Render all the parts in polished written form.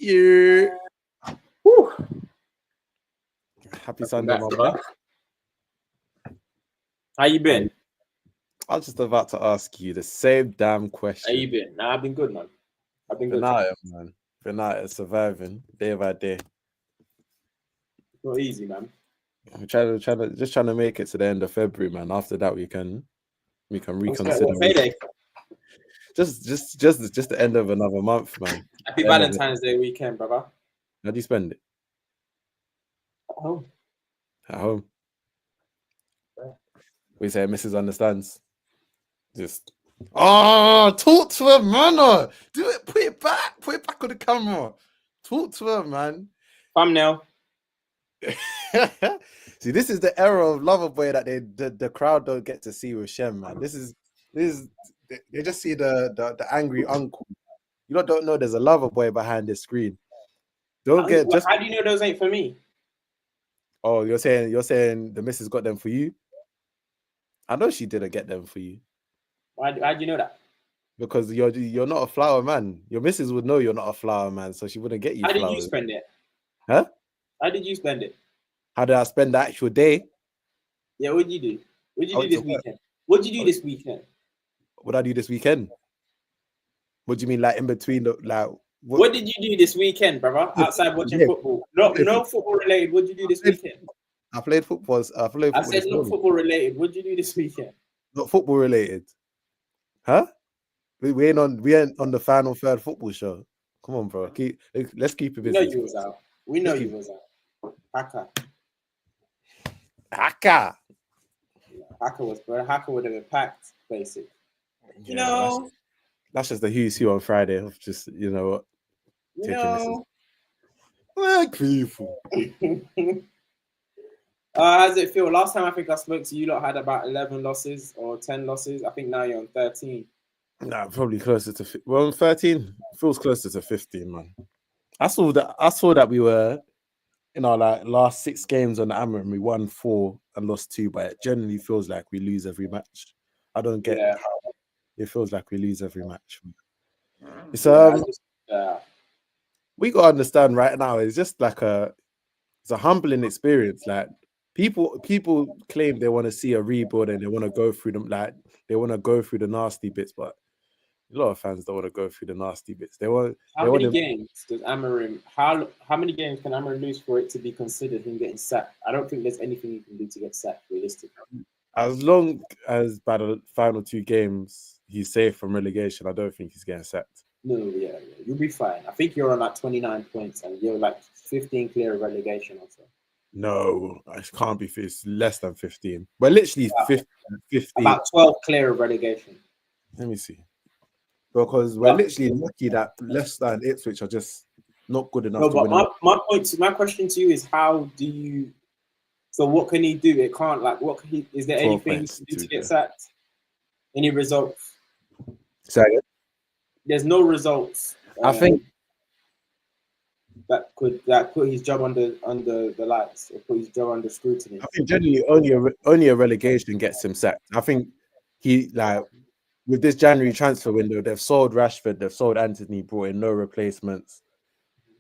You. Whew. Happy Sunday, my boy. How you been? I was just about to ask you the same damn question. How you been? Nah, I've been good, man. I've been good. Been out here surviving day by day. It's not easy, man. I'm trying to make it to the end of February, man. After that, we can reconsider. What payday? Just the end of another month, man. Happy Valentine's Day weekend, brother. How do you spend it? At home. At home. Yeah. We say Mrs. understands. Just talk to her, man. Do it. Put it back on the camera. Talk to her, man. Thumbnail. See, this is the era of Loverboy that the crowd don't get to see with Shem, man. This is they just see the angry uncle. You don't know there's a Loverboy behind the screen. How do you know those ain't for me? Oh, you're saying the missus got them for you? I know she didn't get them for you. Why'd you know that? Because you're not a flower man. Your missus would know you're not a flower man, so she wouldn't get you. How flowers. Did you spend it? Huh? How did you spend it? How did I spend the actual day? Yeah, what'd you do? What'd you do this weekend? What'd you do this weekend? What'd I do this weekend? What do you mean, like in between What did you do this weekend, brother? Outside watching football? No football related. What'd you do this weekend? I played football. I said not football related. What'd you do this weekend? Not football related. Huh? We ain't on the final third football show. Come on, bro. Let's keep it busy. We know you was out. We know you was out. Haka would have been packed, basically. Yeah, that's just the who's who on Friday. Just people. How does it feel? Last time I think I spoke to you, lot had about 11 losses or 10 losses. I think now you're on 13. Nah, probably closer to 13. Feels closer to 15, man. I saw that we were in our last 6 games on the Amorim. We won 4 and lost 2, but it generally feels like we lose every match. I don't get how it feels like we lose every match. It's we gotta understand right now. It's just like it's a humbling experience. Like people claim they want to see a rebuild and they want to go through them. Like they want to go through the nasty bits, but a lot of fans don't want to go through the nasty bits. How many games does Amorim? How many games can Amorim lose for it to be considered him getting sacked? I don't think there's anything you can do to get sacked realistically. As long as by the final 2 games he's safe from relegation, I don't think he's getting sacked. No, yeah, you'll be fine. I think you're on like 29 points and you're like 15 clear of relegation or so. No, it can't be. It's less than 15. We're literally 15. About 12 clear of relegation. Let me see. Because we're literally lucky that Leicester and Ipswich are just not good enough to win. My question to you is, how do you? So what can he do? It can't is there anything he can do to get sacked? Any results? Sorry? There's no results. I think that could put his job under the lights or put his job under scrutiny. I think generally only a relegation gets him sacked. I think he with this January transfer window, they've sold Rashford, they've sold Anthony, brought in no replacements,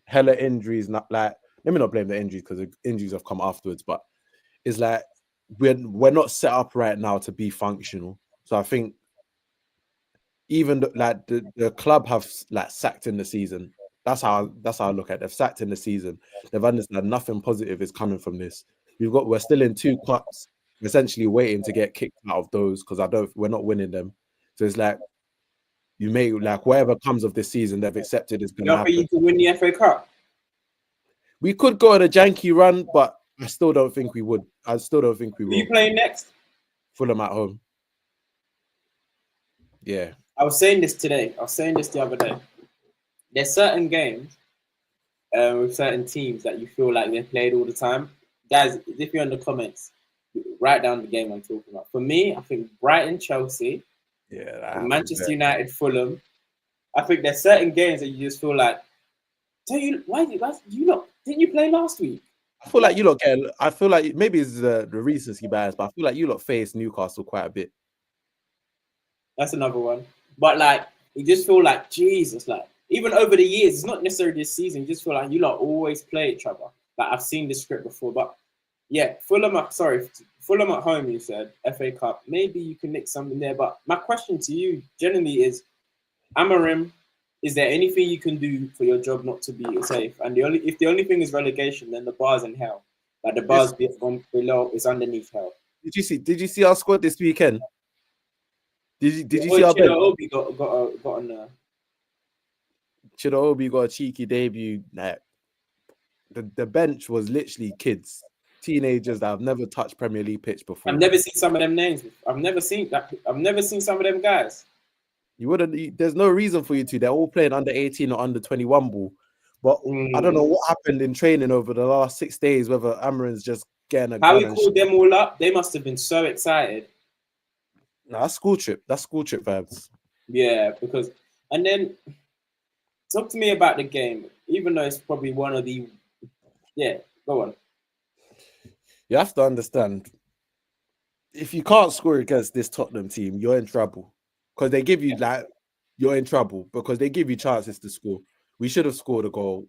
hella injuries. Let me not blame the injuries because the injuries have come afterwards, but it's like we're not set up right now to be functional. So I think even the club have sacked in the season. That's how I look at it. They've sacked in the season. They've understood nothing positive is coming from this. We're still in 2 cups, essentially waiting to get kicked out of those because we're not winning them. So it's like you may whatever comes of this season, they've accepted is going to happen. You can win the FA Cup. We could go on a janky run, but I still don't think we would. I still don't think we will. Who are you playing next? Fulham at home. Yeah. I was saying this today. I was saying this the other day. There's certain games with certain teams that you feel like they're played all the time. Guys, if you're in the comments, write down the game I'm talking about. For me, I think Brighton, Chelsea, Manchester United, Fulham. I think there's certain games that you just feel like, didn't you play last week? I feel like you lot get. I feel like maybe it's the recency bias, but I feel like you lot face Newcastle quite a bit. That's another one. But you just feel like Jesus, even over the years, it's not necessarily this season. You just feel like you lot always play each other. Like I've seen this script before, but yeah, Fulham at home. You said FA Cup. Maybe you can nick something there. But my question to you generally is, Amorim, is there anything you can do for your job not to be safe? And if the only thing is relegation, then the bar's in hell. Like the bar's below is underneath hell. Did you see our squad this weekend? Did you see our bench? Obi got on there. Chido got a cheeky debut. Like, the bench was literally kids, teenagers that have never touched Premier League pitch before. I've never seen some of them names. I've never seen some of them guys. You wouldn't. There's no reason for you to. They're all playing under 18 or under 21 ball. But I don't know what happened in training over the last 6 days. Whether Amorim's just getting a how he called them all up. They must have been so excited. No, that's school trip. That's school trip vibes. Yeah, because and then talk to me about the game. Even though it's probably one of the go on. You have to understand, if you can't score against this Tottenham team, you're in trouble. Because they give you you're in trouble because they give you chances to score. We should have scored a goal,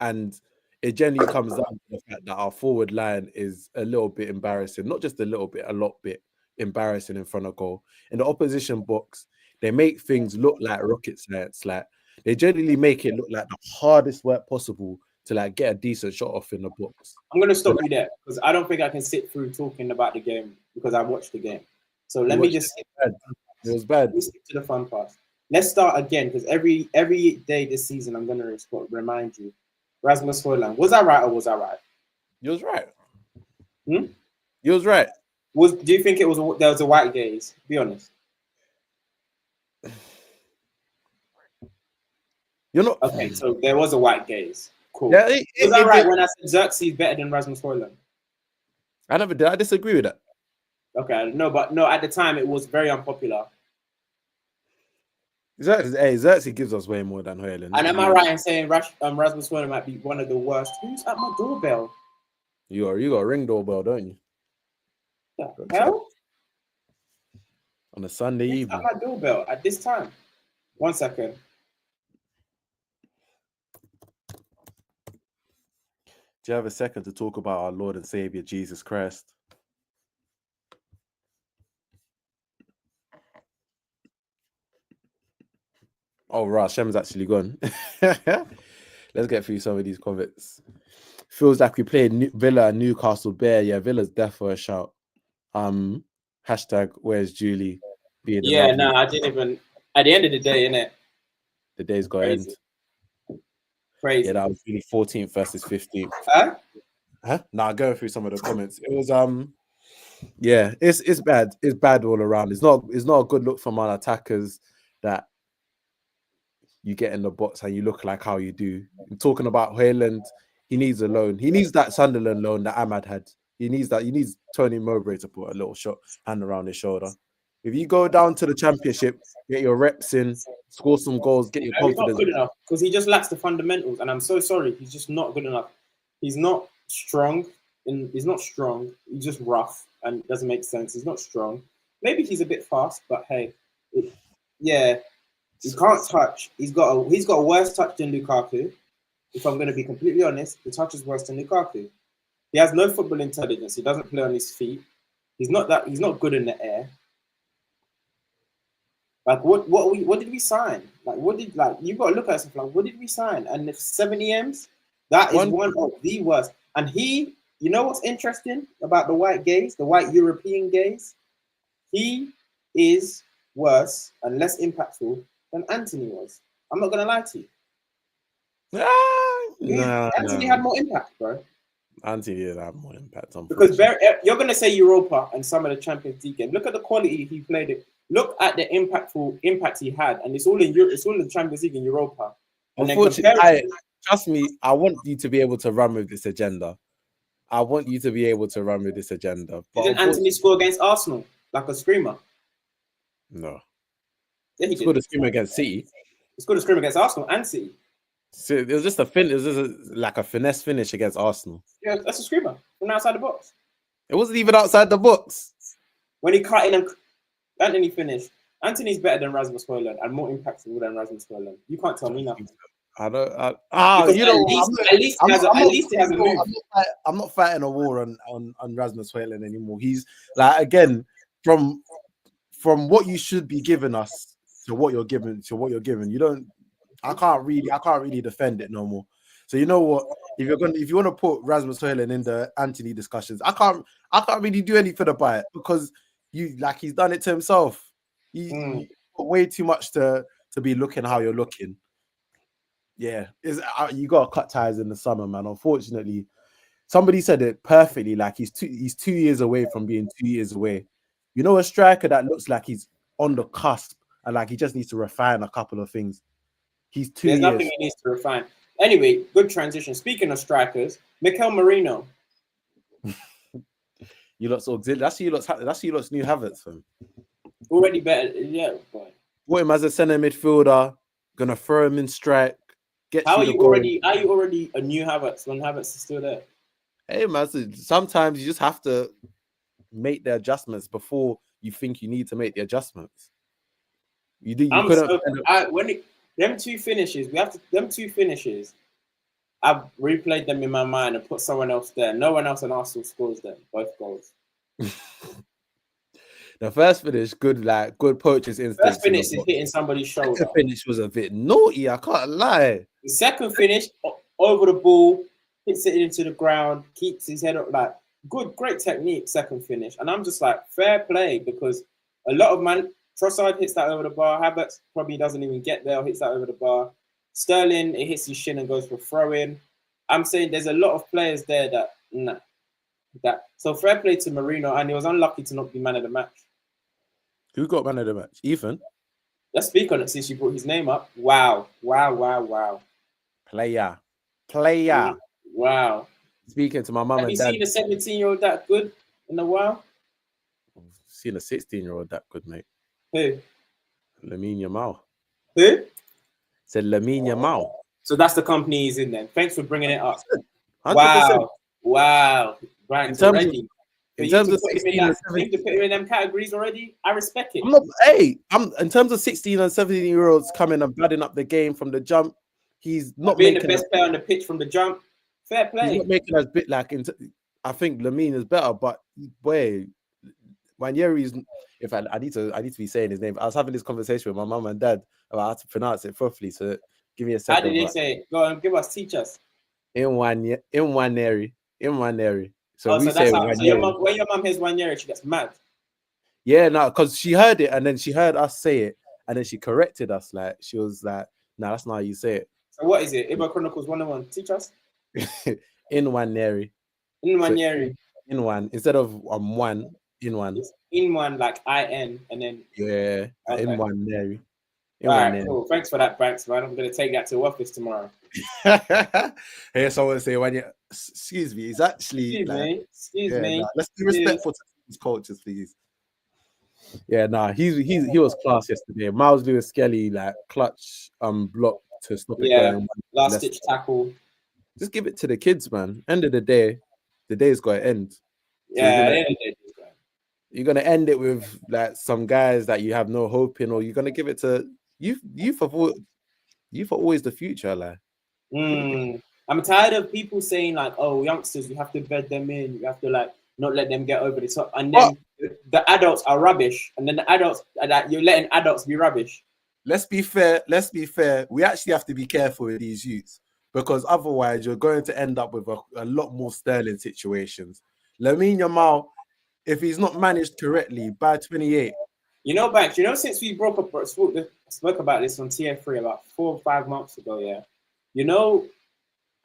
and it generally comes down to the fact that our forward line is a little bit embarrassing. Not just a little bit, a lot bit embarrassing in front of goal. In the opposition box, they make things look like rocket science. Like they generally make it look like the hardest work possible to get a decent shot off in the box. I'm gonna stop you there because I don't think I can sit through talking about the game because I watched the game. So let me just. It was bad. Let's stick to the fun part. Let's start again because every day this season I'm gonna remind you. Rasmus Højlund, was I right or was I right? You was right. You was right. Do you think there was a white gaze? Be honest. You're not okay. So there was a white gaze. Cool. Yeah, was I right when I said Xerxes better than Rasmus Højlund? I never did. I disagree with that. Okay, no, at the time it was very unpopular. Xerxes gives us way more than Højlund. And am I right in saying Rasmus Højlund might be one of the worst? Who's at my doorbell? You got a ring doorbell, don't you? The hell? On a Sunday evening. At my doorbell at this time. 1 second. Do you have a second to talk about our Lord and Savior Jesus Christ? Oh, right, Shem's actually gone. Let's get through some of these comments. Feels like we played Villa and Newcastle bare. Yeah, Villa's death for a shout. Hashtag where's Julie? I didn't even. At the end of the day, innit? The day's got end. Crazy. Yeah, that was really 14th versus 15th. Huh? Nah, going through some of the comments. It was yeah, it's bad. It's bad all around. It's not a good look from our attackers that you get in the box and you look like how you do. I'm talking about Højlund, he needs a loan. He needs that Sunderland loan that Ahmad had. He needs Tony Mowbray to put a little hand around his shoulder. If you go down to the Championship, get your reps in, score some goals, get your confidence. He's not good enough because he just lacks the fundamentals. And I'm so sorry, he's just not good enough. He's not strong. He's not strong. He's just rough and it doesn't make sense. He's not strong. Maybe he's a bit fast, but hey, he can't touch. He's got a worse touch than Lukaku. If I'm going to be completely honest, the touch is worse than Lukaku. He has no football intelligence. He doesn't play on his feet. He's not good in the air. Like what did we sign? You've got to look at something like what did we sign? And if 70 M's, that is one of the worst. And you know what's interesting about the white gaze, the white European gaze? He is worse and less impactful than Anthony was. I'm not gonna lie to you. Anthony had more impact, bro. Anthony did have more impact on because you're gonna say Europa and some of the Champions League games. Look at the quality he played it. Look at the impact he had, and it's all in Europe. It's all in the Champions League in Europa. And unfortunately, trust me, I want you to be able to run with this agenda. But didn't Anthony score against Arsenal like a screamer? No. Yeah, he scored a screamer against City. He scored a screamer against Arsenal and City. So it was just a finesse finish against Arsenal. Yeah, that's a screamer from outside the box. It wasn't even outside the box. When he cut in and then he finished. Anthony's better than Rasmus Højlund and more impactful than Rasmus Højlund. You can't tell me nothing. I don't. Because You know, at least he has a move. I'm not fighting a war on Rasmus Højlund anymore. He's like, again, from what you should be giving us to what you're giving. You don't. I can't really defend it no more. So you know what? If you want to put Rasmus Højlund in the Anthony discussions, I can't really do anything about it because he's done it to himself. You got way too much to be looking how you're looking. Yeah, you got to cut ties in the summer, man. Unfortunately, somebody said it perfectly. Like he's 2 years away from being 2 years away. You know, a striker that looks like he's on the cusp and like he just needs to refine a couple of things. He's 2 years. There's nothing he needs to refine. Anyway, good transition. Speaking of strikers, Merino. You lot's auxiliary. That's you lot's new Havertz, fam. Already better, yeah, boy. Put him as a centre midfielder. Gonna throw him in strike. Are you already a new Havertz when Havertz is still there? Hey, man. Sometimes you just have to make the adjustments before you think you need to make the adjustments. You do. Them two finishes. I've replayed them in my mind and put someone else there. No one else in Arsenal scores them. Both goals. The first finish, good poacher's instinct. First finish is hitting somebody's shoulder. The finish was a bit naughty. I can't lie. The second finish, over the ball, hits it into the ground, keeps his head up. Like great technique. Second finish, and I'm just like fair play because a lot of Trossard hits that over the bar. Havertz probably doesn't even get there or hits that over the bar. Sterling, it hits his shin and goes for throw-in. I'm saying there's a lot of players there so fair play to Merino, and he was unlucky to not be man of the match. Who got man of the match? Ethan? Let's speak on it since you brought his name up. Wow. Player. Wow. Speaking to my mum and dad. Have you seen a 17-year-old that good in a while? I've seen a 16-year-old that good, mate. Who? Lamine Yamal. Who? Said Lamine Yamal. So that's the company he's in then. Thanks for bringing it up. 100%. Wow. Right. In terms of 16 and 17, to put him in them categories already, I respect it. In terms of 16 and 17-year-olds coming and badding up the game from the jump, he's not being the best player on the pitch from the jump. Fair play. He's not making us bit like. I think Lamine is better, but boy, Ranieri's. In fact, I need to be saying his name. I was having this conversation with my mum and dad about how to pronounce it properly. So give me a second. How did they say it? Go on, teach us. Nwaneri. So that's how. So when your mum hears Nwaneri, she gets mad. Yeah, no, because she heard it and then she heard us say it and then she corrected us. Like she was like, "No, that's not how you say it." So what is it? Ibra Chronicles 101. Teach us. Nwaneri. In one instead of one. In one. It's in one like IN and then okay. In one Neri. All right, cool. Thanks for that, Banks, man. I'm gonna take that to office tomorrow. Hey, someone say excuse me, he's actually excuse me. Let's be respectful to these cultures, please. Yeah, he was class yesterday. Miles Lewis Skelly clutch block to stop it going. Last ditch tackle. Just give it to the kids, man. End of the day's got to end. Yeah, you're gonna end it with some guys that you have no hope in, or you're gonna give it to youth are always the future, I'm tired of people saying oh, youngsters, you have to bed them in, you have to not let them get over the top, and then the adults are rubbish, and then the adults you're letting adults be rubbish. Let's be fair. We actually have to be careful with these youths because otherwise you're going to end up with a lot more Sterling situations. Lamine Yamal, if he's not managed correctly by 28. Banks, since we spoke about this on TF3 about 4 or 5 months ago,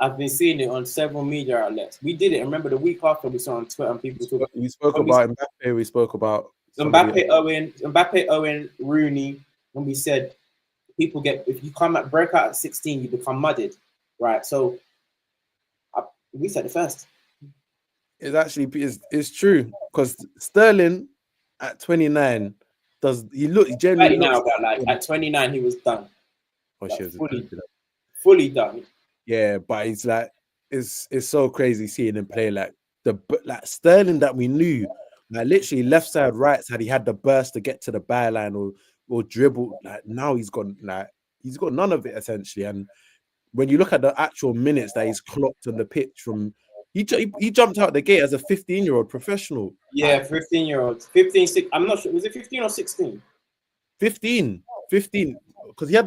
I've been seeing it on several media outlets. We did it. Remember the week after we saw on Twitter and people talk. We spoke about Mbappe. We spoke about Mbappe, Owen, Rooney. When we said if you break out at 16, you become mudded, right? So we said it first. It's true because Sterling at 29 generally now, but at 29 he was done. Fully done. Yeah, but it's so crazy seeing him play Sterling that we knew, literally left side, right side. He had the burst to get to the byline, or or dribble. Like now he's got none of it essentially. And when you look at the actual minutes that he's clocked on the pitch he jumped out the gate as a 15-year-old professional. Yeah, 15-year-olds. 15, 6, I'm not sure. Was it 15 or 16? 15, because I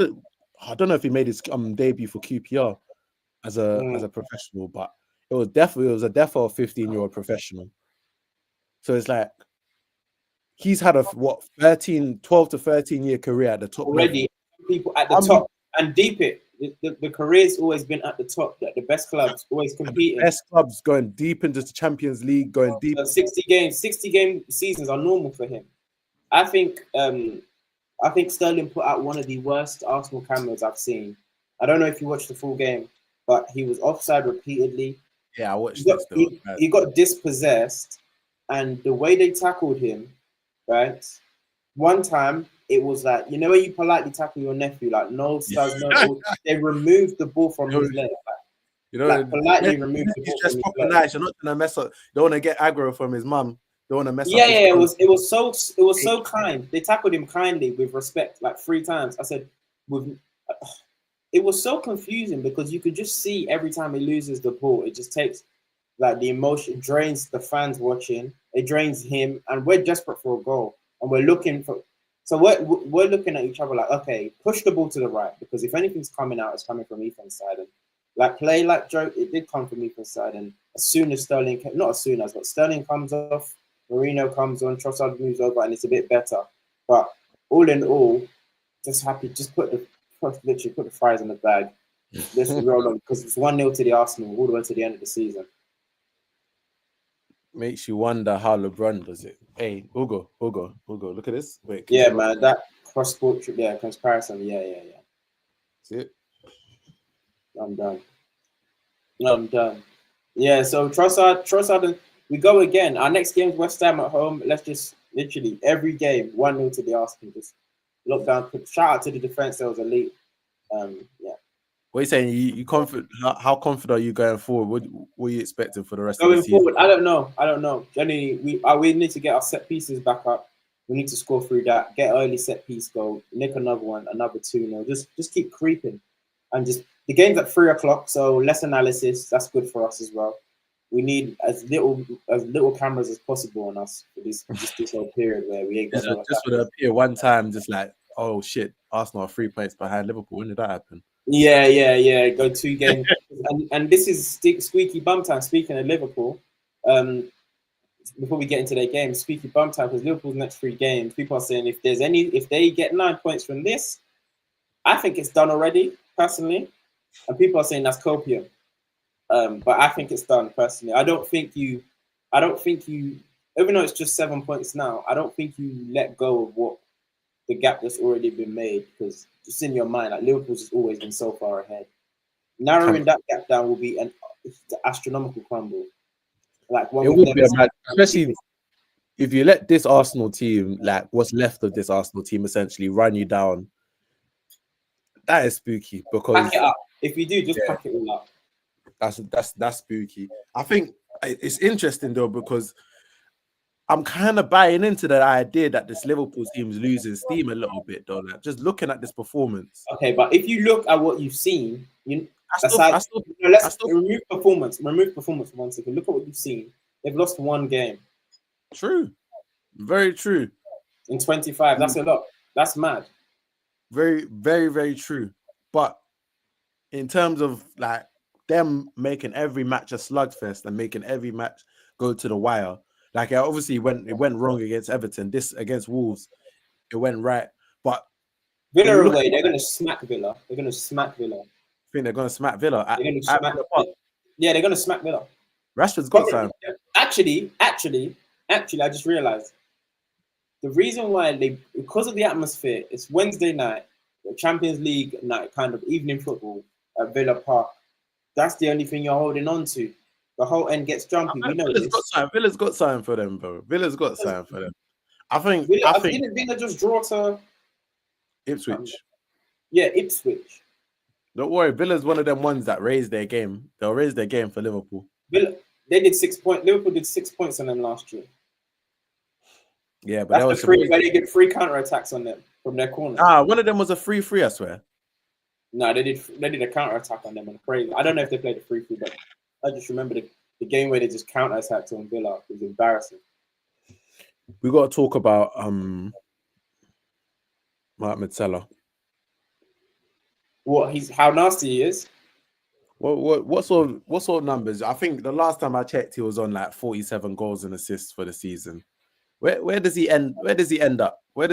don't know if he made his debut for QPR as a professional, but it was a definitely a 15-year-old professional. So it's like he's had a 12 to 13-year career at the top already. level. People at the top and deep it. The career's always been at the top. Like the best clubs always competing. Best clubs going deep into the Champions League, going deep. 60 game seasons are normal for him. I think Sterling put out one of the worst Arsenal cameras I've seen. I don't know if you watched the full game, but he was offside repeatedly. Yeah, I watched he got dispossessed, and the way they tackled him, right? One time it was like, you know, when you politely tackle your nephew, like no stars, no. They removed the ball from his leg. Politely removed the ball from his leg. Nice. You're not gonna mess up. Don't want to get aggro from his mum. Don't want to mess up. Yeah, it was so kind. They tackled him kindly with respect, like 3 times. I said, it was so confusing because you could just see every time he loses the ball, it just takes like the emotion, drains the fans watching, it drains him, and we're desperate for a goal, and we're looking for. So we're looking at each other like, okay, push the ball to the right, because if anything's coming out, it's coming from Ethan's side. And like play like Joe, it did come from Ethan's side. And as soon as Sterling, but Sterling comes off, Merino comes on, Trossard moves over, and it's a bit better. But all in all, just happy. Just literally put the fries in the bag. Let's roll on, because it's 1-0 to the Arsenal all the way to the end of the season. Makes you wonder how LeBron does it. Hey, Hugo, look at this. Wait, yeah, man, that cross-sport trip, comparison, yeah. See it? I'm done. Yeah, so Trossard, we go again. Our next game's West Ham at home. Let's just literally every game 1-0 to the Arsenal. Just look down. Shout out to the defense. That was elite. Yeah. What are you saying? You confident? How confident are you going forward? What are you expecting for the rest of the season? Going forward, I don't know. Generally, we need to get our set pieces back up. We need to score through that. Get early set piece goal. Nick another one. Another 2-0. Just keep creeping, and just the game's at 3:00, so less analysis. That's good for us as well. We need as little cameras as possible on us for this whole period where we ain't got just would appear one time, just like, oh shit, Arsenal are 3 points behind Liverpool. When did that happen? Yeah. Go 2 games, and this is squeaky bum time. Speaking of Liverpool, before we get into their game, squeaky bum time, because Liverpool's next 3 games, people are saying if they get 9 points from this, I think it's done already, personally, and people are saying that's copium. But I think it's done personally. I don't think you, even though it's just 7 points now, I don't think you let go of what the gap that's already been made, because just in your mind, like Liverpool's just always been so far ahead. Narrowing that gap down will be an astronomical crumble. Like it would be especially if you let this Arsenal team, like what's left of this Arsenal team, essentially run you down. That is spooky, because pack it up. If you do, just pack it all up. That's spooky. I think it's interesting though, because I'm kind of buying into the idea that this Liverpool team's losing steam a little bit though. Like just looking at this performance. Okay, but if you look at what you've seen, let's remove performance. Remove performance for 1 second. Look at what you've seen. They've lost 1 game. True. Very true. In 25. That's a lot. That's mad. Very, very, very true. But in terms of like them making every match a slugfest and making every match go to the wire, like it obviously it went wrong against Everton. This against Wolves, it went right. But Villa away, they're going to smack Villa. They're going to smack Villa. I think they're going to smack Villa. Yeah, they're going to smack Villa. Rashford's got time. Actually, I just realized the reason why because of the atmosphere, it's Wednesday night, the Champions League night, kind of evening football at Villa Park. That's the only thing you're holding on to. The whole end gets jumpy. We know Villa's got time for them, bro. Villa's got time for them. I think Villa just draw to Ipswich. Ipswich. Don't worry, Villa's one of them ones that raised their game. They'll raise their game for Liverpool. Villa, they did 6 points. Liverpool did 6 points on them last year. Yeah, but they get 3 counter attacks on them. from their corner. One of them was a 3-3, I swear. No, they did a counter attack on them and crazy. I don't know if they played a 3-3, but I just remember the game where they just counter attacked on Villa. It was embarrassing. We got to talk about Mohamed Salah. How nasty he is. What sort of numbers? I think the last time I checked, he was on like 47 goals and assists for the season. Where does he end? Where does he end up? What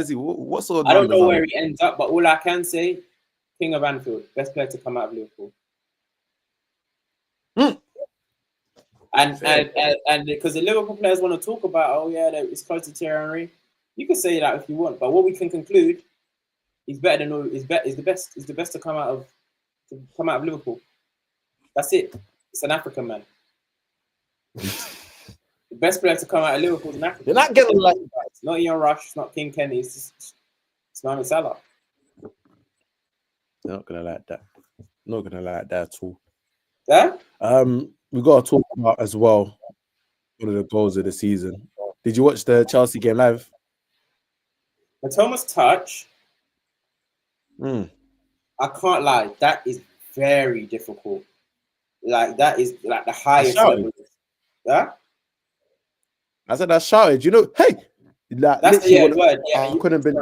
sort of? I don't know where he ends up, but all I can say, King of Anfield, best player to come out of Liverpool. And because the Liverpool players want to talk about, oh yeah, it's close to Thierry Henry. You can say that if you want, but what we can conclude, he's better than is the best to come out of Liverpool. That's it. It's an African man. The best player to come out of Liverpool is an African. You're not getting like it's not Ian Rush, it's not King Kenny, it's Mohamed Salah. You're not gonna like that. Not gonna like that at all. Yeah. We got to talk about as well one of the goals of the season. Did you watch the Chelsea game live? The Thomas touch. I can't lie. That is very difficult. Like that is like the highest level. Yeah. I said I shouted. You know, hey. That's the word. Yeah, I couldn't been.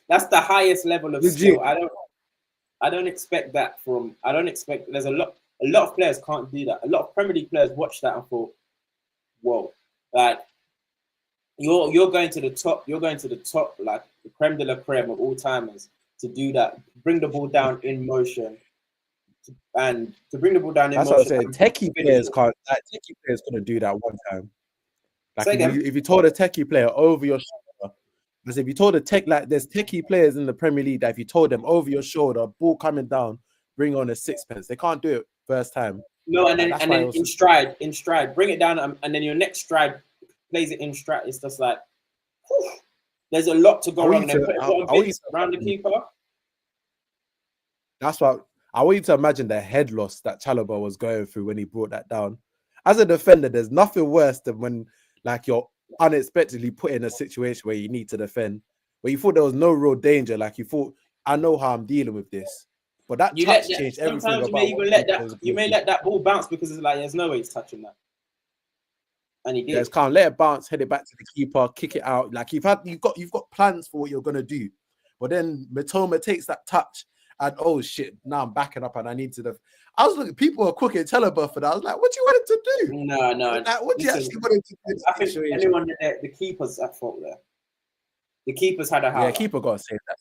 That's the highest level of skill. I don't expect that from. I don't expect. There's a lot of players can't do that. A lot of Premier League players watched that and thought, "Whoa!" Like you're going to the top. You're going to the top, like the creme de la creme of all timers to do that. Bring the ball down in motion, and to bring the ball down in motion. That's what I said. Techie players can't. Like, techie players couldn't do that one time. Like if you told a techie player over your shoulder, because if you told there's techie players in the Premier League that if you told them over your shoulder, ball coming down, bring on a sixpence, they can't do it first time. No, and then in stride, bring it down, and then your next stride plays it in stride. It's just like, whew, there's a lot to go wrong. Around the keeper. That's what I want you to imagine the head loss that Chalobah was going through when he brought that down. As a defender, there's nothing worse than when like you're unexpectedly put in a situation where you need to defend, where you thought there was no real danger. Like you thought, I know how I'm dealing with this. But that touch changed everything. Sometimes you may let that ball bounce because it's like there's no way he's touching that. And he did. Just can't let it bounce, head it back to the keeper, kick it out. Like you've got plans for what you're gonna do. But then Mitoma takes that touch and oh shit, now I'm backing up and I need to I was looking, people were cooking Chalobah for that. I was like, what do you want him to do? No. Like, what do you actually want him to do? I think anyone there, the keeper's at fault there. The keeper's had a howl. Yeah, keeper got to save that.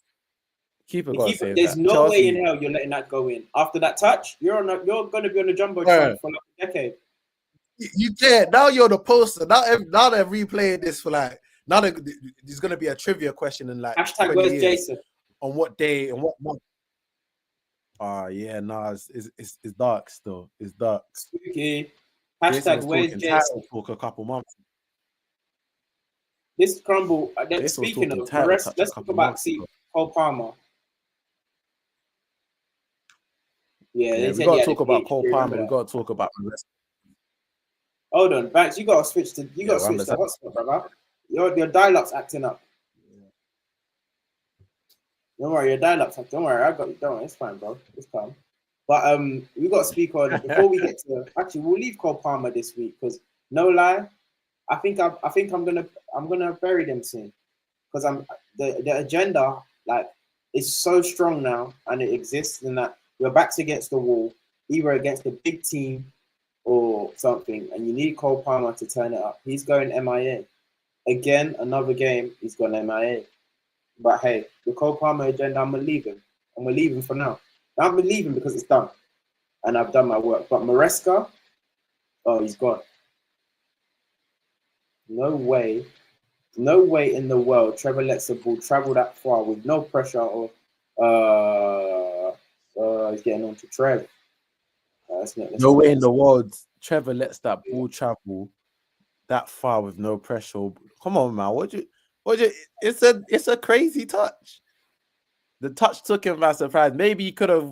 There's no way in hell you're letting that go in. After that touch, you're going to be on the jumbotron for like a decade. You can't. Now you're the poster. Now they're replaying this for like. Now there's going to be a trivia question in like. Hashtag where's Jason? On what day and what month? Yeah, no, it's dark still. It's dark. Spooky. Hashtag where's Jason? Talk a couple months. This crumble. Speaking of the rest, let's talk about Cole Palmer. Yeah, we got to talk about Cole Palmer. We got to talk about the rest. Hold on, Banks. You got to switch to hotspot, brother. Your dial-up's acting up. Don't worry, your dial-up's acting. Don't worry, I got you. Don't worry, it's fine, bro. It's calm. But we got to speak on before we get to. Actually, we'll leave Cole Palmer this week because no lie, I think I'm gonna bury them soon because the agenda like is so strong now and it exists in that your back's against the wall, either against a big team or something, and you need Cole Palmer to turn it up. He's going MIA. Again, another game, he's gone MIA. But hey, the Cole Palmer agenda, I'm going to leave him. I'm going to leave him for now. I'm going to leave him because it's done. And I've done my work. But Maresca, he's gone. No way in the world Trevor lets the ball travel that far with no pressure or he's getting on to Trev. No way in the world Trevor lets that ball travel that far with no pressure. Come on, man. It's a crazy touch. The touch took him by surprise. Maybe he could have.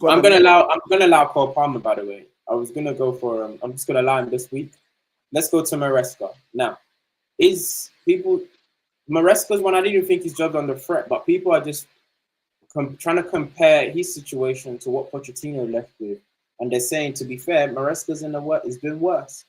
I'm gonna allow Cole Palmer. By the way, I was gonna go for him. I'm just gonna allow him this week. Let's go to Maresca now. Maresca's one, I didn't even think his job's under threat, but people are just trying to compare his situation to what Pochettino left with, and they're saying, to be fair, Maresca's is doing worse.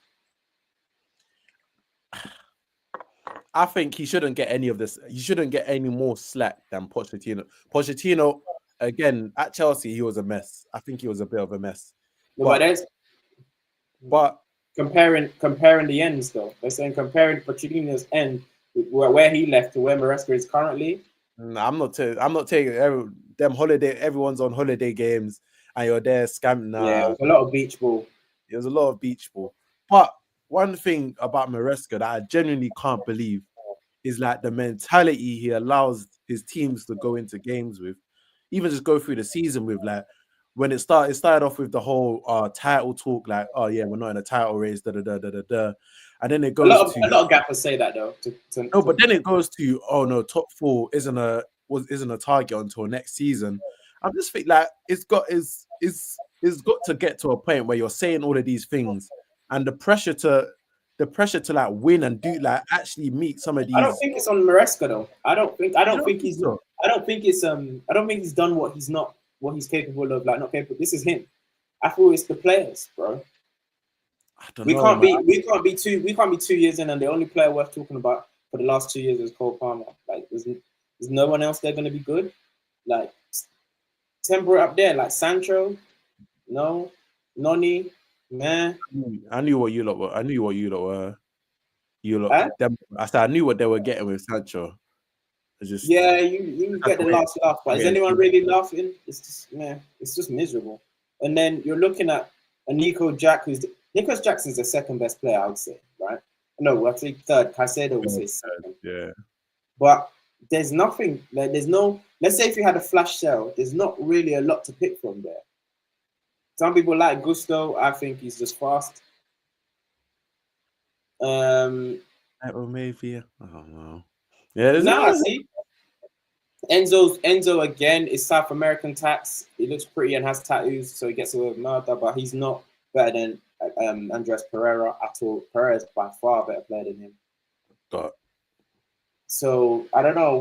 I think he shouldn't get any of this. He shouldn't get any more slack than Pochettino. Pochettino, again, at Chelsea, he was a mess. I think he was a bit of a mess. But comparing the ends, though, they're saying comparing Pochettino's end where he left to where Maresca is currently. I'm not taking them holiday. Everyone's on holiday games, and you're there scamping. Yeah, it was a lot of beach ball. It was a lot of beach ball. But one thing about Maresca that I genuinely can't believe is like the mentality he allows his teams to go into games with, even just go through the season with. Like when it started off with the whole title talk, like, oh yeah, we're not in a title race, da da da da da da, and then it goes a lot of gappers say that though. But then it goes to, oh no, top 4 isn't a target until next season. I just think like it's got to get to a point where you're saying all of these things, and the pressure to like win and do like actually meet some of these. I don't think it's on Maresca though. I don't think he's done what he's capable of. Like, not capable. This is him. I thought it's the players, bro. We can't be 2 years in, and the only player worth talking about for the last 2 years is Cole Palmer. Like, there's no one else there going to be good. Like, temper up there, like Sancho, no, Noni, man. I knew what you lot were. Huh? I said I knew what they were getting with Sancho. Just, yeah, you get the last laugh, but is anyone really laughing? It's just miserable. And then you're looking at a Nico Jackson's the second best player, I would say, right? No, I'd say third. Caicedo would say second. Yeah. But there's nothing, like, let's say if you had a flash sale, there's not really a lot to pick from there. Some people like Gusto. I think he's just fast. Or maybe, I don't know. Yeah, see. Enzo again is South American tax. He looks pretty and has tattoos, so he gets away with murder, but he's not better than Andres Pereira at all. Pereira is by far a better player than him. But so I don't know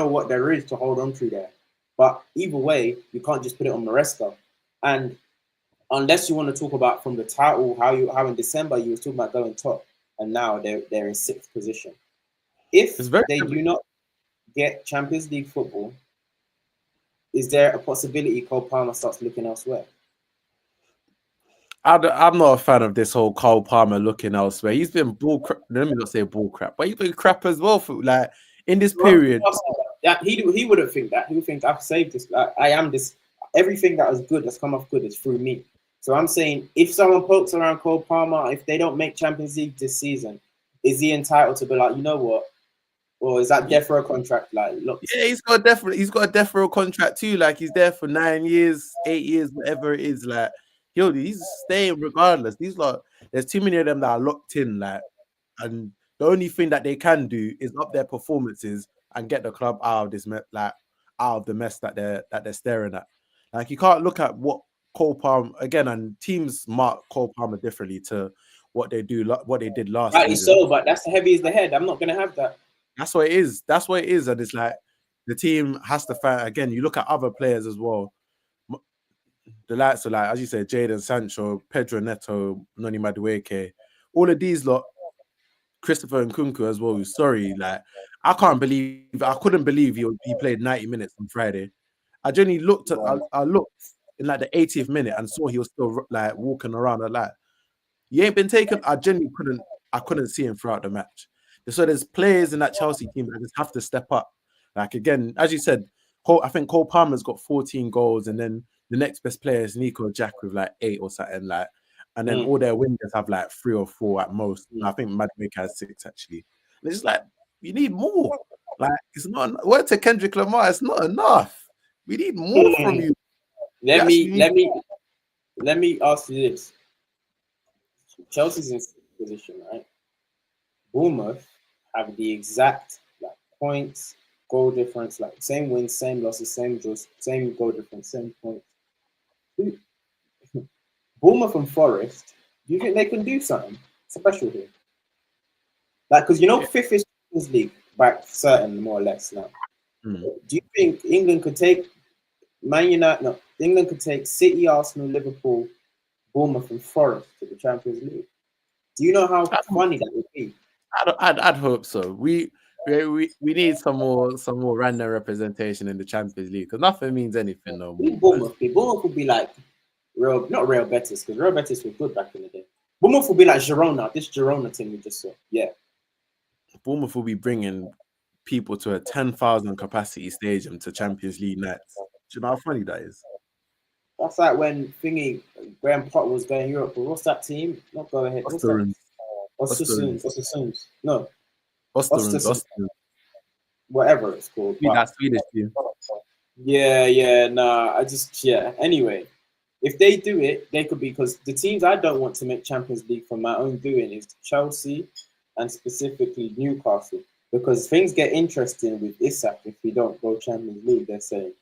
what there is to hold on to there. But either way, you can't just put it on Maresca. And unless you want to talk about from the title, how in December you was talking about going top, and now they're in 6th position. If they do not get Champions League football, is there a possibility Cole Palmer starts looking elsewhere? I'm not a fan of this whole Cole Palmer looking elsewhere. He's been bull crap. Let me not say bull crap, but he's been crap as well for like in this period. Yeah, he wouldn't think that. He would think, I've saved this. I am this. Everything that was good that's come off good is through me. So I'm saying, if someone pokes around Cole Palmer, if they don't make Champions League this season, is he entitled to be like, you know what? Or is that death row contract? Like, look. Yeah, he's got a death row contract too. Like, he's there for 9 years, 8 years, whatever it is. Like, he's staying regardless. There's too many of them that are locked in. Like, and the only thing that they can do is up their performances and get the club out of this out of the mess that they're staring at. Like, you can't look at what Cole Palmer again, and teams mark Cole Palmer differently to what they did last season. So, but that's heavy as the head. I'm not gonna have that. That's what it is. And it's like the team has to find again. You look at other players as well. The likes of, like, as you said, Jadon Sancho, Pedro Neto, Noni Madueke, all of these lot, Christopher Nkunku as well. Sorry, like, I couldn't believe he played 90 minutes on Friday. I genuinely looked in like the 80th minute and saw he was still like walking around. Like, he ain't been taken. I genuinely couldn't see him throughout the match. So there's players in that Chelsea team that just have to step up. Like, again, as you said, I think Cole Palmer's got 14 goals, and then the next best player is Nico Jack with like 8 or something. Like, and then all their wingers have like 3 or 4 at most. I think Madueke has 6 actually. And it's just like, you need more. Like, it's not. Word to Kendrick Lamar, it's not enough. We need more from you. Let me ask you this. Chelsea's in 6th position, right? Bournemouth have the exact points, goal difference, like same wins, same losses, same draws, same goal difference, same points. Bournemouth and Forest, do you think they can do something special here? Like, because 5th is Champions League. back certain more or less now. Mm. Do you think England could take Man United? No, England could take City, Arsenal, Liverpool, Bournemouth, and Forest to the Champions League. Do you know how funny that would be? I'd hope so. We need some more random representation in the Champions League because nothing means anything no more. Bournemouth would be like not Real Betis, because Real Betis were good back in the day. Bournemouth would be like Girona, this Girona team we just saw. Yeah. Bournemouth will be bringing people to a 10,000 capacity stadium to Champions League nights. Do you know how funny that is? That's like when Graham Potter was going Europe. But what's that team? Not go ahead. Ostersunds. No. Ostersunds. Whatever it's called. That Swedish team. Yeah. Nah, Anyway, if they do it, they could be, because the teams I don't want to make Champions League for my own doing is Chelsea and specifically Newcastle, because things get interesting with Isak if we don't go Champions League. They're saying.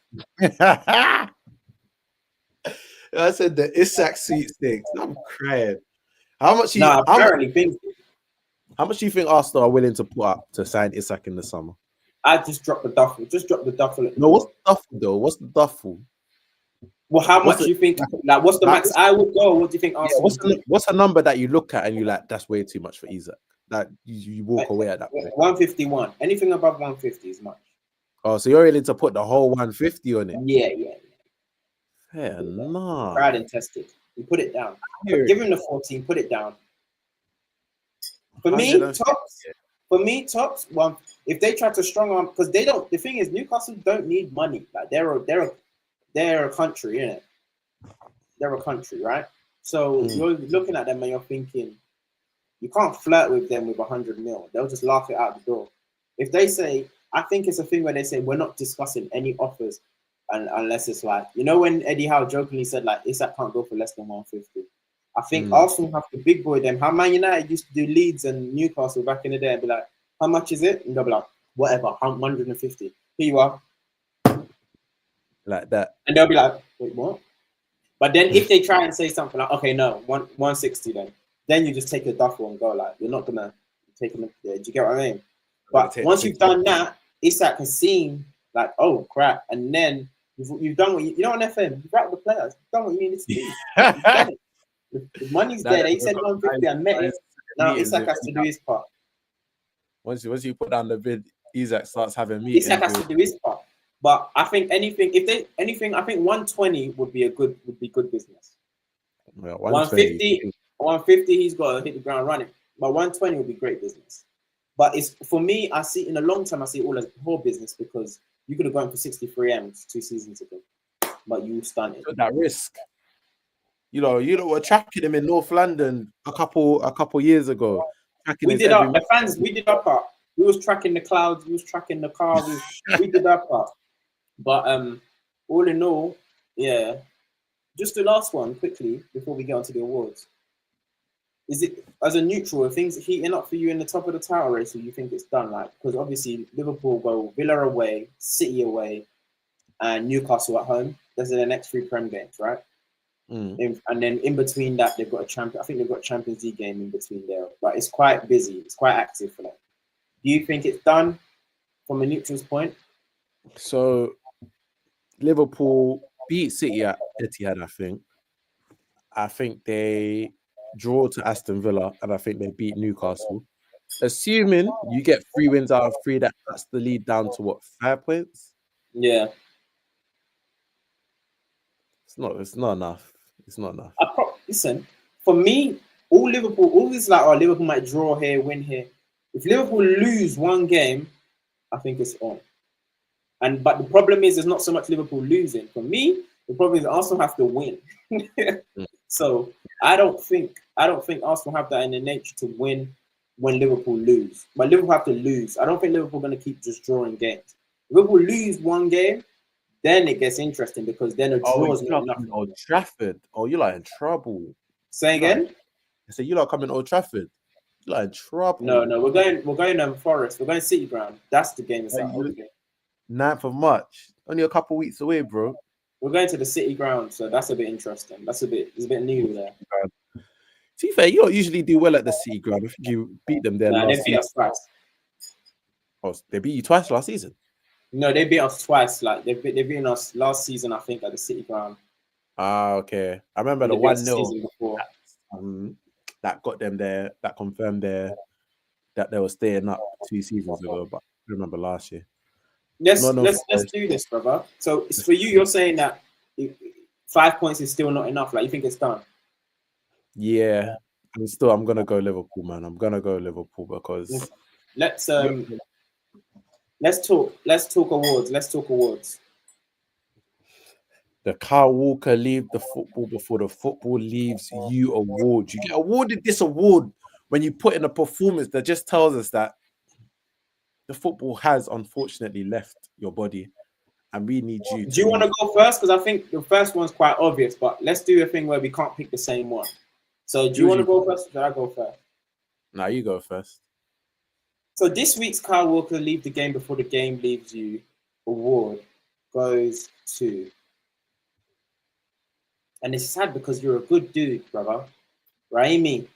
I said the Isak sweepstakes. I'm crying. How much? How much do you think Arsenal are willing to put up to sign Isak in the summer? I just dropped the duffel. No, what's the duffel though? What's the duffel? Well, how much do you think? Like, what's the max I would go? What do you think Arsenal? What's a number that you look at and you like? That's way too much for Isak. That you walk away at that point. 151. Anything above 150 is much. Oh, so you're willing to put the whole 150 on it? Yeah. Yeah, nah. Tried and tested. You put it down. Give him the 14. Put it down. For me, tops one. If they try to strong arm, because they don't. The thing is, Newcastle don't need money. Like they're a country, innit? They're a country, right? So you're looking at them and you're thinking, you can't flirt with them with 100 mil. They'll just laugh it out the door. If they say, I think it's a thing where they say we're not discussing any offers. And unless it's like, you know, when Eddie Howe jokingly said like Isak can't go for less than 150. I think Arsenal have to big boy them. How Man United used to do Leeds and Newcastle back in the day and be like, how much is it? And they'll be like, whatever, 150. Here you are. Like that. And they'll be like, wait, what? But then if they try and say something like, okay, no, 160 then you just take your duffel and go like, you're not gonna take him. Do you get what I mean? But once you've done that, Isak has seen like, oh crap, and then you've done what you know on FM. You've rattled the players. You've done what you needed to do. The money's there. They said 150 and met it. Now Isak has to do his part. Once you put down the bid, Isak starts having meetings. Isak has to do his part. But I think I think 120 would be good business. Well, 150, he's got to hit the ground running. But 120 would be great business. But it's for me, I see in the long term, I see it all as poor business, because you could have gone for 63 M's 2 seasons ago, but you stunned it. That risk. You know, we're tracking him in North London a couple years ago. We did our part. We was tracking the clouds. We was tracking the car. We did our part. But all in all, yeah. Just the last one quickly before we get onto the awards. Is it, as a neutral, are things heating up for you in the top of the title race, or you think it's done? Like, because obviously Liverpool go Villa away, City away, and Newcastle at home. Those are the next 3 Prem games, right? And then in between that, they've got I think they've got a Champions League game in between there. But it's quite busy. It's quite active for them. Do you think it's done from a neutral's point? So Liverpool beat City at Etihad, I think. I think they draw to Aston Villa, and I think they beat Newcastle. Assuming you get 3 wins out of 3, that's the lead down to what, 5 points? Yeah. It's not enough. It's not enough. Listen, for me, all this like, oh, Liverpool might draw here, win here. If Liverpool lose one game, I think it's on. But the problem is, there's not so much Liverpool losing. For me, the problem is Arsenal have to win. So I don't think Arsenal have that in their nature to win when Liverpool lose. But Liverpool have to lose. I don't think Liverpool are going to keep just drawing games. If Liverpool lose one game, then it gets interesting, because then a draw is not enough. Old Trafford. Oh, you're like in trouble. Say again? I said you're not coming to Old Trafford. You're like in trouble. No, we're going Forest. We're going City Ground. That's the game. 9th of March. Only a couple weeks away, bro. We're going to the City Ground, so that's a bit interesting. It's a bit new there. To be fair, you don't usually do well at the City Ground. I think you beat them there. Nah, they beat us twice. Oh, they beat you twice last season. No, they beat us twice. Like they beat us last season, I think, at the City Ground. Ah, okay. I remember the They beat us 1-0 season before. that got them there, that confirmed that they were staying up 2 seasons ago. But I remember last year. Let's do this, brother. So it's for you. You're saying that 5 points is still not enough. Like you think it's done? Yeah, I'm gonna go Liverpool, man. I'm gonna go Liverpool because let's talk awards. Let's talk awards. The Kyle Walker leave the football before the football leaves you award. You get awarded this award when you put in a performance that just tells us that the football has unfortunately left your body, and we need you. Do you want to go first? Because I think the first one's quite obvious, but let's do a thing where we can't pick the same one. So do you want to go first or should I go first? Nah, you go first. So this week's Kyle Walker leave the game before the game leaves you award goes to, and it's sad because you're a good dude, brother. Raheem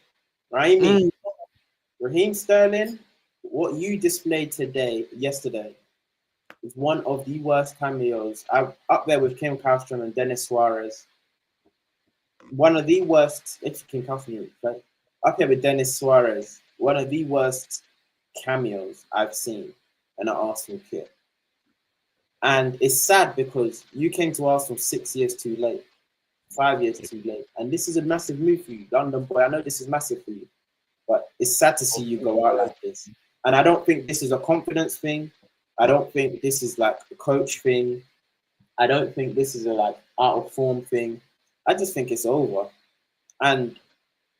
Sterling, what you displayed yesterday, is one of the worst cameos. I'm up there with Kim Kallstrom and Dennis Suarez. One of the worst, if Kim Kallstrom, right? Up here with Dennis Suarez, one of the worst cameos I've seen in an Arsenal kit. And it's sad because you came to Arsenal 6 years too late, 5 years too late. And this is a massive move for you, London boy. I know this is massive for you, but it's sad to see you go out like this. And I don't think this is a confidence thing. I don't think this is like a coach thing. I don't think this is a like out of form thing. I just think it's over. And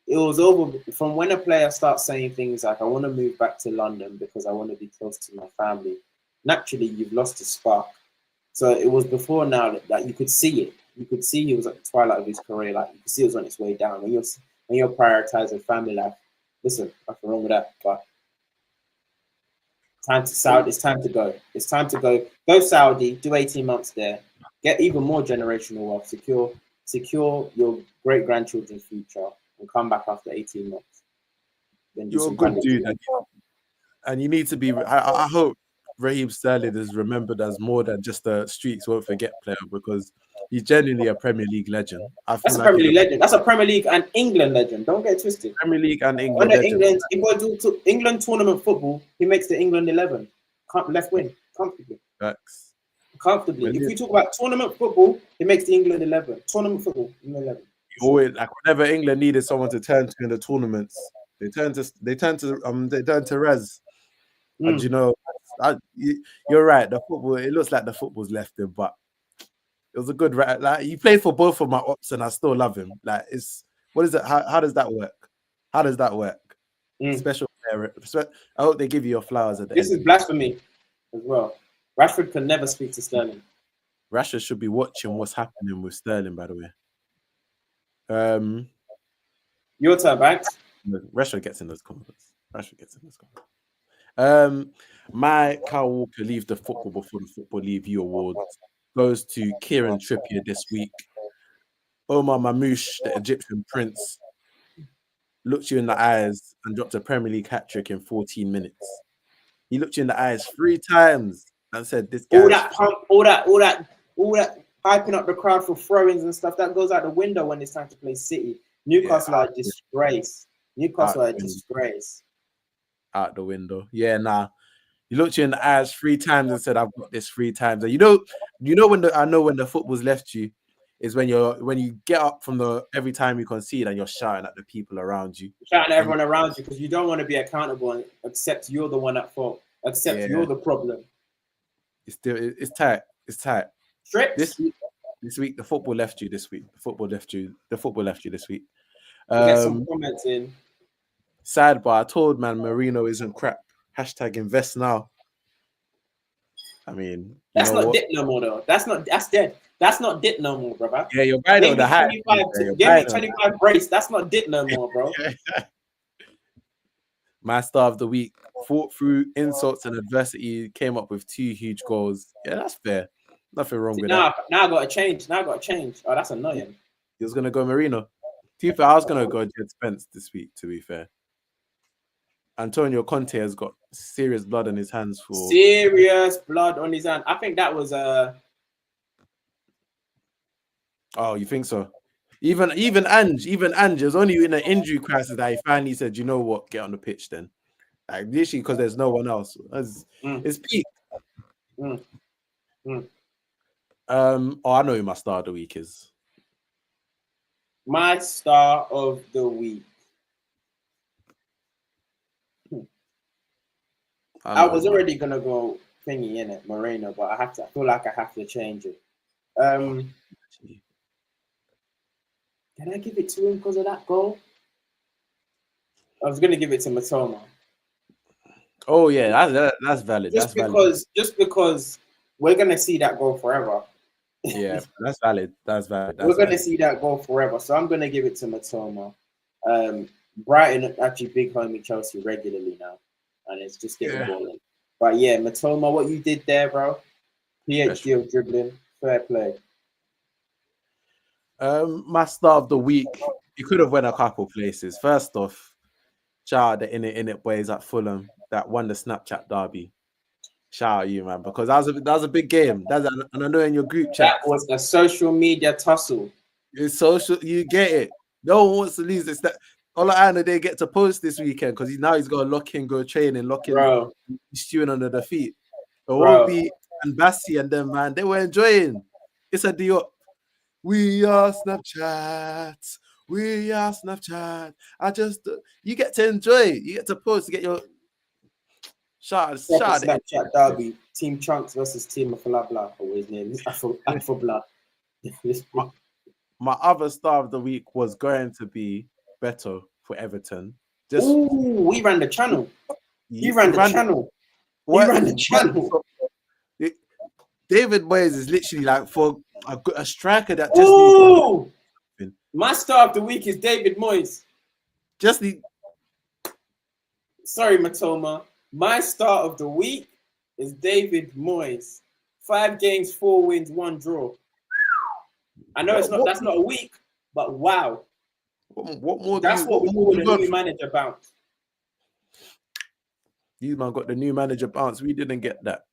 it was over from when a player starts saying things like, I want to move back to London because I want to be close to my family. Naturally, you've lost the spark. So it was before now that you could see it. You could see he was at the twilight of his career. Like you could see it was on its way down. When you're prioritizing family life, listen, nothing wrong with that. But Saudi. It's time to go. It's time to go. Go Saudi. Do 18 months there. Get even more generational wealth. Secure your great grandchildren's future, and come back after 18 months. You're a good dude, and you need to be. I hope Raheem Sterling is remembered as more than just a streets won't forget player because he's genuinely a Premier League legend. That's a Premier League legend. That's a Premier League and England legend. Don't get it twisted. Premier League and England legend. England tournament football, he makes the England 11. Left wing, comfortably. Facts. Comfortably. If we talk about tournament football, he makes the England 11. Tournament football, England 11. Always, like whenever England needed someone to turn to in the tournaments, they turn to Rez. And you know, you're right. The football, it looks like the football's left him, but it was a good. Like he played for both of my ops, and I still love him. Like what is it? How does that work? How does that work? Special player. I hope they give you your flowers at the end. This is blasphemy as well. Rashford can never speak to Sterling. Rashford should be watching what's happening with Sterling, by the way. Your turn, Banks. Rashford gets in those comments. My Kyle Walker leave the football before the football leave you award goes to Kieran Trippier this week. Omar Mamouche, the Egyptian prince, looked you in the eyes and dropped a Premier League hat-trick in 14 minutes. He looked you in the eyes 3 times and said, "This guy." All that hyping up the crowd for throw-ins and stuff that goes out the window when it's time to play City. Newcastle are a disgrace. Out the window. Yeah, nah. He looked you in the eyes 3 times and said, "I've got this 3 times." And you know when the football's left you is when you get up from every time you concede and you're shouting at the people around you. Shouting at everyone around you because you don't want to be accountable and accept you're the one at fault. Accept you're the problem. It's tight. It's tight. Strips? This week the football left you this week. The football left you this week. Get some comments in. Sidebar, I told man Merino isn't crap. # invest now. I mean, that's not dip no more though. That's dead. That's not dip no more, brother. Yeah, you're right on the hype. Give me 25 brace. That's not dip no more, bro. My star of the week fought through insults and adversity, came up with 2 huge goals. Yeah, that's fair. Nothing wrong with that. Now I got to change. Oh, that's annoying. He was gonna go Merino. To be fair, I was gonna go Jed Spence this week. To be fair, Antonio Conte has got serious blood on his hands for. Serious blood on his hand. I think that was Oh, you think so? Even Ange was only in an injury crisis that he finally said, "You know what? Get on the pitch then." Like literally, because there's no one else. It's peak. Mm. Oh, I know who my star of the week is. My star of the week. I was already gonna go thingy in it, Merino, but I feel like I have to change it. Can I give it to him because of that goal? I was gonna give it to Matoma. Oh yeah, that's valid. Just because we're gonna see that goal forever. Yeah, that's valid. We're gonna see that goal forever, so I'm gonna give it to Matoma. Brighton actually big homie Chelsea regularly now, and it's just getting boring. But yeah, Matoma, what you did there, bro? PhD of dribbling, fair play. My star of the week, you could have went a couple places. First off, shout out the in it boys at Fulham that won the Snapchat derby. Shout out you, man, because that was a big game. And I know in your group chat that was a social media tussle. It's social, you get it. No one wants to lose. It's that all I know they get to post this weekend because he's got to lock in, go training, lock in, stewing under the feet. It won't be and Bassi and them, man. They were enjoying. It's a deal. We are Snapchat. We are Snapchat. You get to enjoy. You get to post. You get your shout. Snapchat derby. Team Chunks versus Team Afalabla. Or his name is Afabla. My other star of the week was going to be Beto for Everton. We ran the channel. He ran the channel. David Moyes is literally like for a striker that just needs. My star of the week is David Moyes. Sorry, Matoma. My star of the week is David Moyes. 5 games, 4 wins, 1 draw. I know that's not a week, but wow. What more? That's what we call the new manager bounce. You man got the new manager bounce. We didn't get that.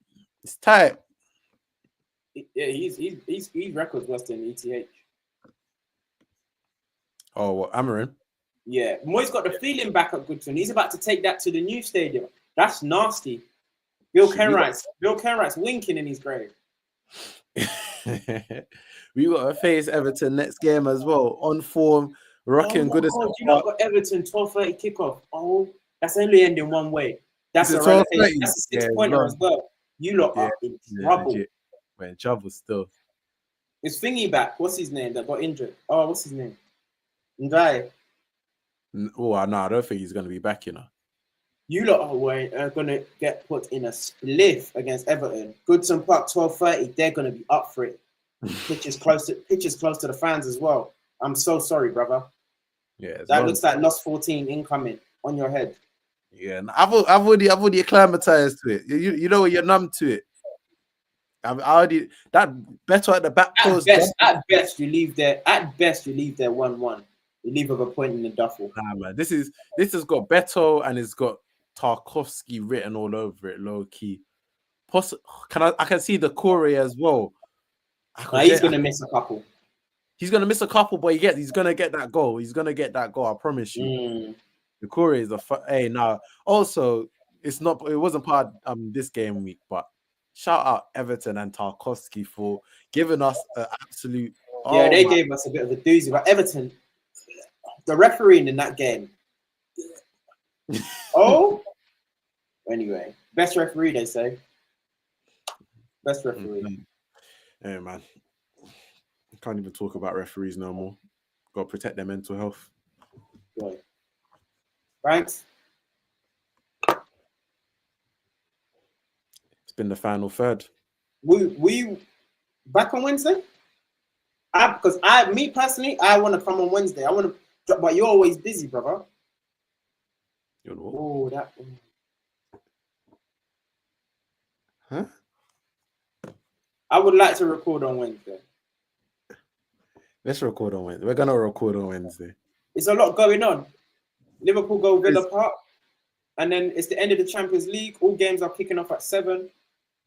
It's tight. Yeah, he's records worse than ETH. Oh, what, Amorim? Yeah, Moyes got the feeling back at Goodson. He's about to take that to the new stadium. That's nasty. Bill Kenwright's winking in his grave. We got to face Everton next game as well. On form, rocking good as you not got Everton 12:30 kickoff. Oh, that's only ending one way. That's a 6-pointer as well. You lot are in trouble. We're in trouble still. Is Thingy back? What's his name that got injured? Oh, what's his name? Ndai. Oh, no, I don't think he's going to be back, you know. You lot are going to get put in a spliff against Everton. Goodson Park 12:30. They're going to be up for it. Pitch is close to the fans as well. I'm so sorry, brother. Yeah, that looks like lost 14 incoming on your head. Yeah, I've already acclimatized to it. You know, you're numb to it. I've already that better at the back post. At best, you leave there 1-1. You leave with a point in the duffel. Nah, man. This has got Beto and it's got Tarkovsky written all over it, low key. I can see the Corey as well. He's gonna miss a couple. He's gonna miss a couple, but he's gonna get that goal. He's gonna get that goal. I promise you. The Corey is also it wasn't part of this game week, but shout out Everton and Tarkovsky for giving us an absolute. They gave us a bit of a doozy. But Everton, the refereeing in that game. Anyway, best referee they say. Best referee. Hey man, I can't even talk about referees no more. Got to protect their mental health. Right. Thanks. It's been the final third. We back on Wednesday? Me personally, I want to come on Wednesday. I want to, but you're always busy, brother. Oh, that. Huh? I would like to record on Wednesday. Let's record on Wednesday. We're gonna record on Wednesday. There's a lot going on. Liverpool go Villa Park. And then it's the end of the Champions League. All games are kicking off at 7.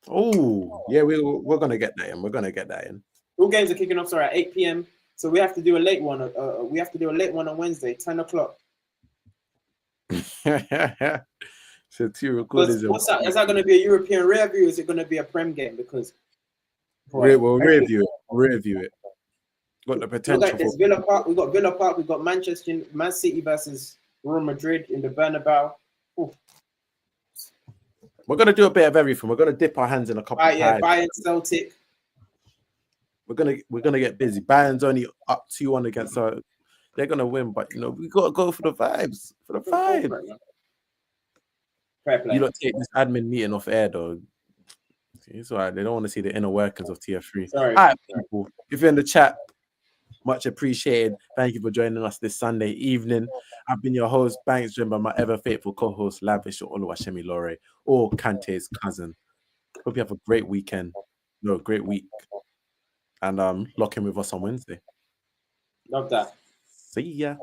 Oh, yeah, we're gonna get that in. We're gonna get that in. All games are kicking off at 8 p.m. So we have to do a late one. We have to do a late one on Wednesday, 10 o'clock. So 2 recordings. Is that going to be a European rear view? Or is it going to be a Prem game? Because we'll review it. Review it. Got the potential. There's Villa Park. We got Villa Park. We got Man City versus Real Madrid in the Bernabeu. Ooh. We're gonna do a bit of everything. We're gonna dip our hands in a couple. Yeah, Bayern Celtic. We're gonna get busy. Bayern's only up 2-1 against, so they're gonna win. But you know, we gotta go for the vibes. For the vibes. Fair play. You don't take this admin meeting off air though. It's all right. They don't want to see the inner workings of TF3. Sorry. All right, people. If you're in the chat, much appreciated. Thank you for joining us this Sunday evening. I've been your host, Banks, joined by my ever faithful co-host, Lavish or Oluwashemi Lore, or Kante's cousin. Hope you have a great weekend. No, great week. And lock in with us on Wednesday. Love that. See ya.